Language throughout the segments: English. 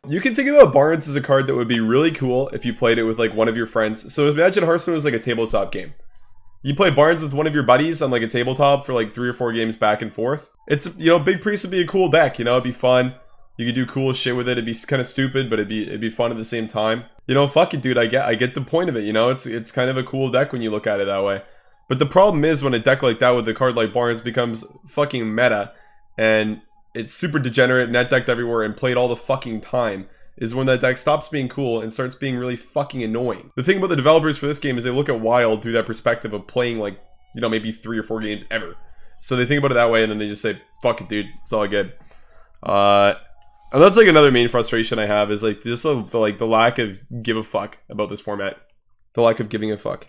You can think about Barnes as a card that would be really cool if you played it with like one of your friends. So imagine Hearthstone was like a tabletop game. You play Barnes with one of your buddies on like a tabletop for like 3 or 4 games back and forth. It's, you know, Big Priest would be a cool deck, you know, it'd be fun. You could do cool shit with it. It'd be kind of stupid, but it'd be fun at the same time. You know, fuck it, dude. I get the point of it. You know, it's kind of a cool deck when you look at it that way. But the problem is when a deck like that with a card like Barnes becomes fucking meta, and it's super degenerate, net decked everywhere, and played all the fucking time, is when that deck stops being cool and starts being really fucking annoying. The thing about the developers for this game is they look at Wild through that perspective of playing like, you know, maybe 3 or 4 games ever. So they think about it that way, and then they just say, fuck it, dude. It's all good. And that's like another main frustration I have is like just the lack of give a fuck about this format. The lack of giving a fuck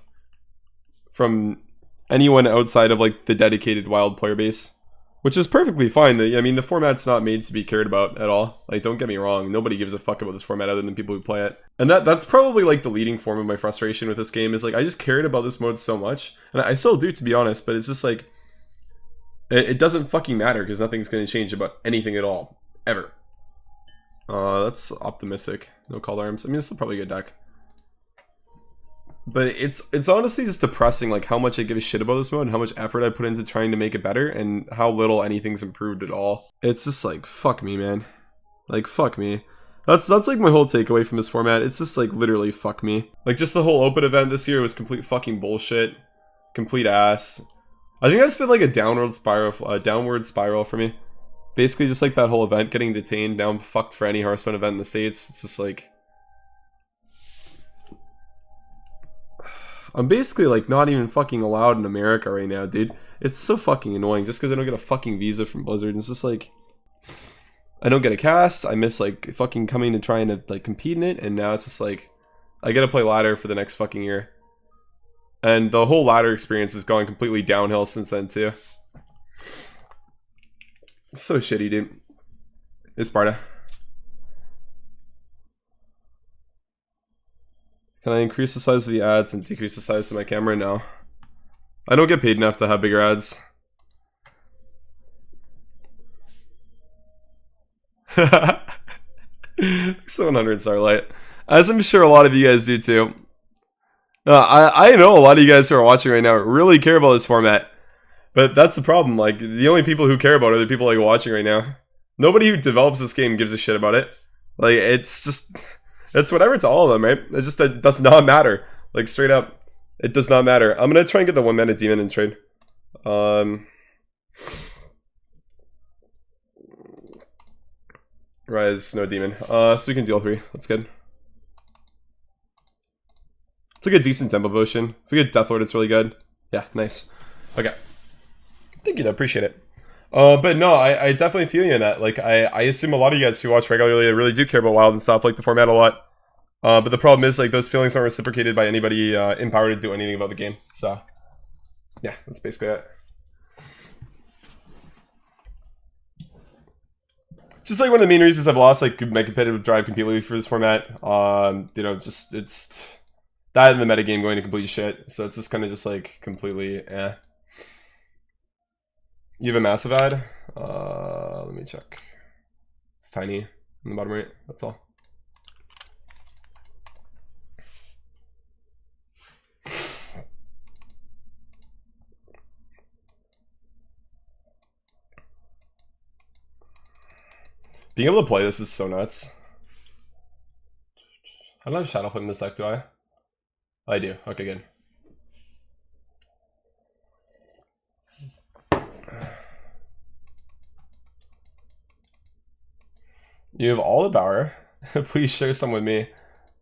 from anyone outside of like the dedicated Wild player base. Which is perfectly fine. I mean, the format's not made to be cared about at all. Like, don't get me wrong. Nobody gives a fuck about this format other than people who play it. And that's probably like the leading form of my frustration with this game is like, I just cared about this mode so much. And I still do, to be honest, but it's just like, it doesn't fucking matter because nothing's going to change about anything at all. Ever. That's optimistic. No call arms. I mean, it's still probably a good deck. But it's honestly just depressing, like how much I give a shit about this mode and how much effort I put into trying to make it better and how little anything's improved at all. It's just like, fuck me, man. Like, fuck me. That's like my whole takeaway from this format. It's just like literally fuck me. Like just the whole open event this year was complete fucking bullshit. Complete ass. I think that's been like a downward spiral for me. Basically just like that whole event getting detained. Now I'm fucked for any Hearthstone event in the States. It's just like, I'm basically like not even fucking allowed in America right now, dude. It's so fucking annoying just because I don't get a fucking visa from Blizzard. It's just like, I don't get a cast. I miss like fucking coming to trying to like compete in it. And now it's just like, I gotta play ladder for the next fucking year. And the whole ladder experience has gone completely downhill since then too. It's so shitty, dude. It's Sparta. Can I increase the size of the ads and decrease the size of my camera? No. I don't get paid enough to have bigger ads. 700 Starlight. As I'm sure a lot of you guys do too. I know a lot of you guys who are watching right now really care about this format. But that's the problem. Like, the only people who care about it are the people like watching right now. Nobody who develops this game gives a shit about it. Like, it's just... It's whatever to all of them, right? It does not matter. Like, straight up, it does not matter. I'm gonna try and get the 1-mana demon in trade. Rise, no demon. So we can deal 3. That's good. It's like a decent tempo potion. If we get Deathlord, it's really good. Yeah, nice. Okay. Thank you, I appreciate it. But no, I definitely feel you in that. Like, I assume a lot of you guys who watch regularly really do care about Wild and stuff, like the format a lot. But the problem is, like, those feelings aren't reciprocated by anybody empowered to do anything about the game. So, yeah, that's basically it. Just like one of the main reasons I've lost, like, my competitive drive completely for this format. You know, just, it's that and the metagame going to complete shit. So it's just kind of just, like, completely, eh. You have a massive ad? Let me check. It's tiny in the bottom right, that's all. Being able to play this is so nuts. I don't have Shadow Flame in this deck, do I? I do, okay, good. You have all the power. Please share some with me.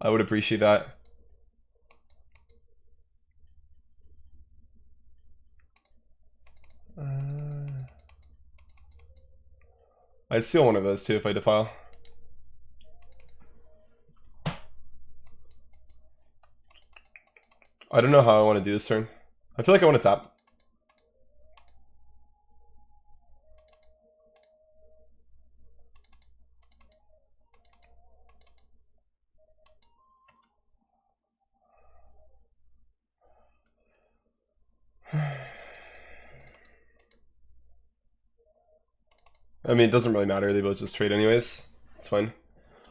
I would appreciate that. I'd steal one of those too if I defile. I don't know how I want to do this turn. I feel like I want to tap. I mean, it doesn't really matter. They both just trade anyways. It's fine.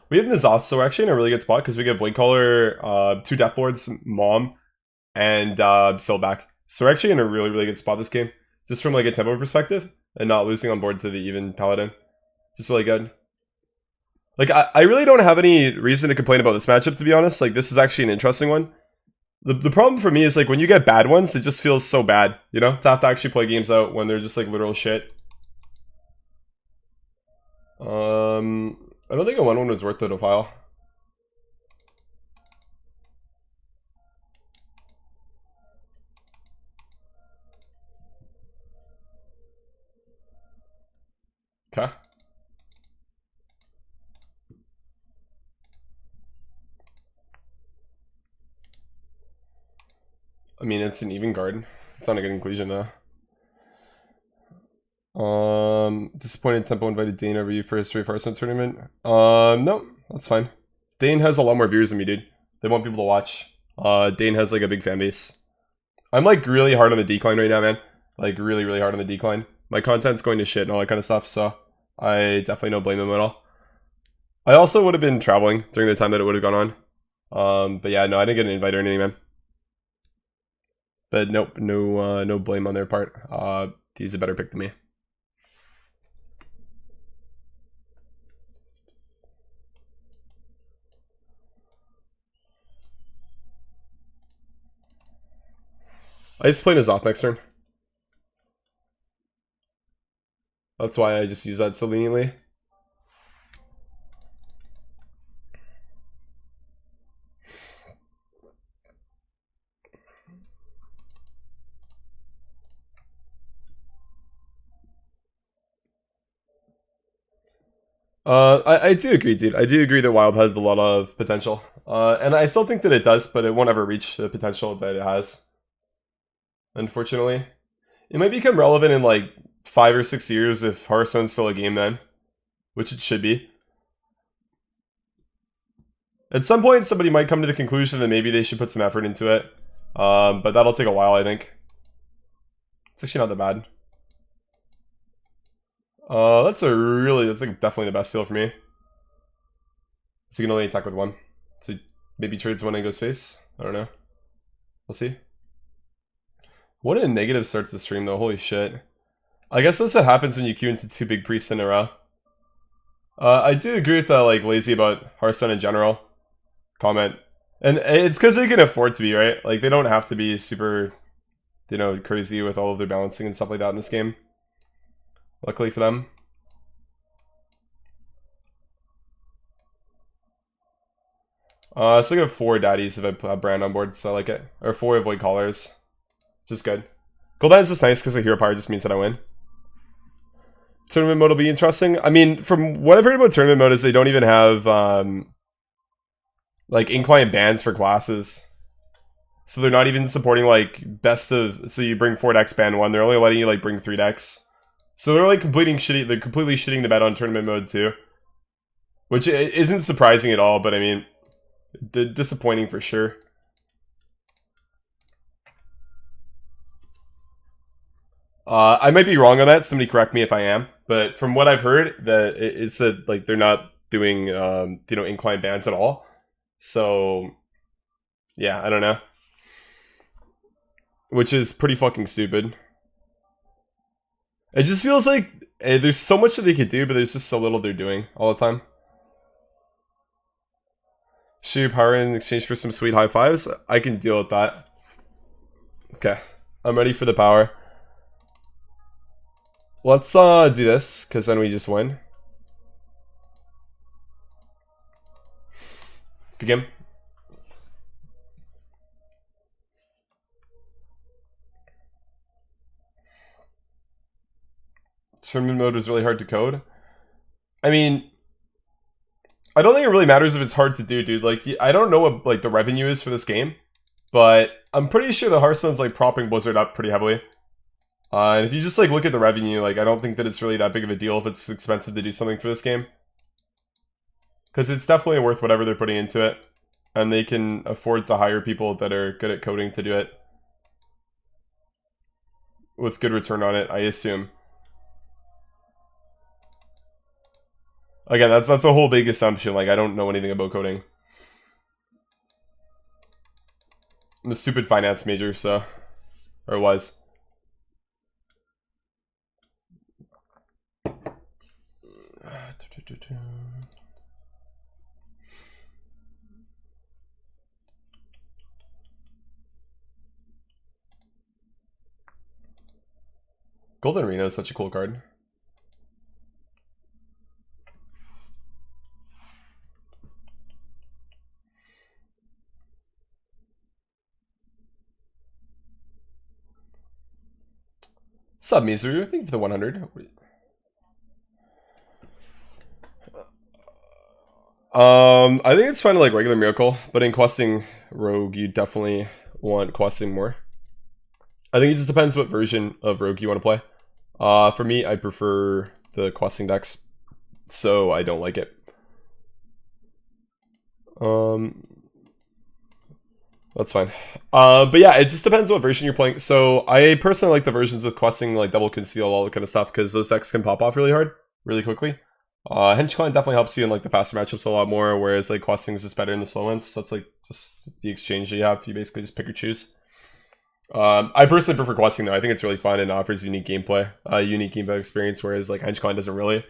We have N'Zoth, so we're actually in a really good spot because we get Blade 2 Death Lords, Mom, and Silback. So we're actually in a really, really good spot this game. Just from like a tempo perspective, and not losing on board to the even Paladin. Just really good. Like, I really don't have any reason to complain about this matchup, to be honest. Like, this is actually an interesting one. The problem for me is, like, when you get bad ones, it just feels so bad, you know? To have to actually play games out when they're just, like, literal shit. I don't think a 1-1 was worth it to file. Okay. I mean, it's an even guard. It's not a good inclusion, though. Disappointed Tempo invited Dane over you for his Hearthstone tournament. No, that's fine. Dane has a lot more viewers than me, dude. They want people to watch. Dane has like a big fan base. I'm like really hard on the decline right now, man. Like really, really hard on the decline. My content's going to shit and all that kind of stuff, so I definitely don't blame him at all. I also would have been traveling during the time that it would have gone on. But yeah, no, I didn't get an invite or anything, man. But nope, no blame on their part. He's a better pick than me. I just play N'Zoth next turn. That's why I just use that so leniently. I do agree, dude. I do agree that Wild has a lot of potential. And I still think that it does, but it won't ever reach the potential that it has. Unfortunately. It might become relevant in like 5 or 6 years if Hearthstone's still a game then. Which it should be. At some point, somebody might come to the conclusion that maybe they should put some effort into it. But that'll take a while, I think. It's actually not that bad. That's like definitely the best deal for me. So you can only attack with 1. So maybe trades 1 and goes face. I don't know. We'll see. What a negative start to the stream though, holy shit. I guess that's what happens when you queue into 2 big priests in a row. I do agree with the like lazy about Hearthstone in general comment. And it's because they can afford to be, right? Like they don't have to be super, you know, crazy with all of their balancing and stuff like that in this game. Luckily for them. So I got 4 daddies if I have Brand on board, so I like it. Or 4 avoid callers. Just good. Golden is just nice because the hero power just means that I win. Tournament mode will be interesting. I mean, from what I've heard about tournament mode is they don't even have like incline bans for classes. So they're not even supporting like best of, so you bring 4 decks ban 1, they're only letting you like bring 3 decks. So they're like completely shitting the bed on tournament mode too. Which isn't surprising at all, but I mean, disappointing for sure. I might be wrong on that, somebody correct me if I am. But from what I've heard, that it said like they're not doing you know, incline bans at all. So yeah, I don't know. Which is pretty fucking stupid. It just feels like there's so much that they could do, but there's just so little they're doing all the time. Shoot power in exchange for some sweet high fives? I can deal with that. Okay, I'm ready for the power. Let's do this, because then we just win. Good game. Tournament mode was really hard to code. I mean, I don't think it really matters if it's hard to do, dude. Like, I don't know what like the revenue is for this game, but I'm pretty sure that Hearthstone's like propping Blizzard up pretty heavily. And if you just like look at the revenue, like I don't think that it's really that big of a deal if it's expensive to do something for this game. Because it's definitely worth whatever they're putting into it. And they can afford to hire people that are good at coding to do it. With good return on it, I assume. Again, that's a whole big assumption. Like, I don't know anything about coding. I'm a stupid finance major, so... Or was. Golden Reno is such a cool card. Sub Mizu, thank you for the 100. I think it's fine to like regular Miracle, but in questing Rogue, you definitely want questing more. I think it just depends what version of Rogue you want to play. For me, I prefer the questing decks, so I don't like it. That's fine. But yeah, it just depends what version you're playing. So I personally like the versions with questing, like double conceal, all that kind of stuff, because those decks can pop off really hard, really quickly. Hench Clan definitely helps you in like the faster matchups a lot more, whereas like questing is just better in the slow ones. So that's like just the exchange that you have. You basically just pick or choose. I personally prefer questing though. I think it's really fun and offers unique gameplay experience, whereas like Hench Clan doesn't really.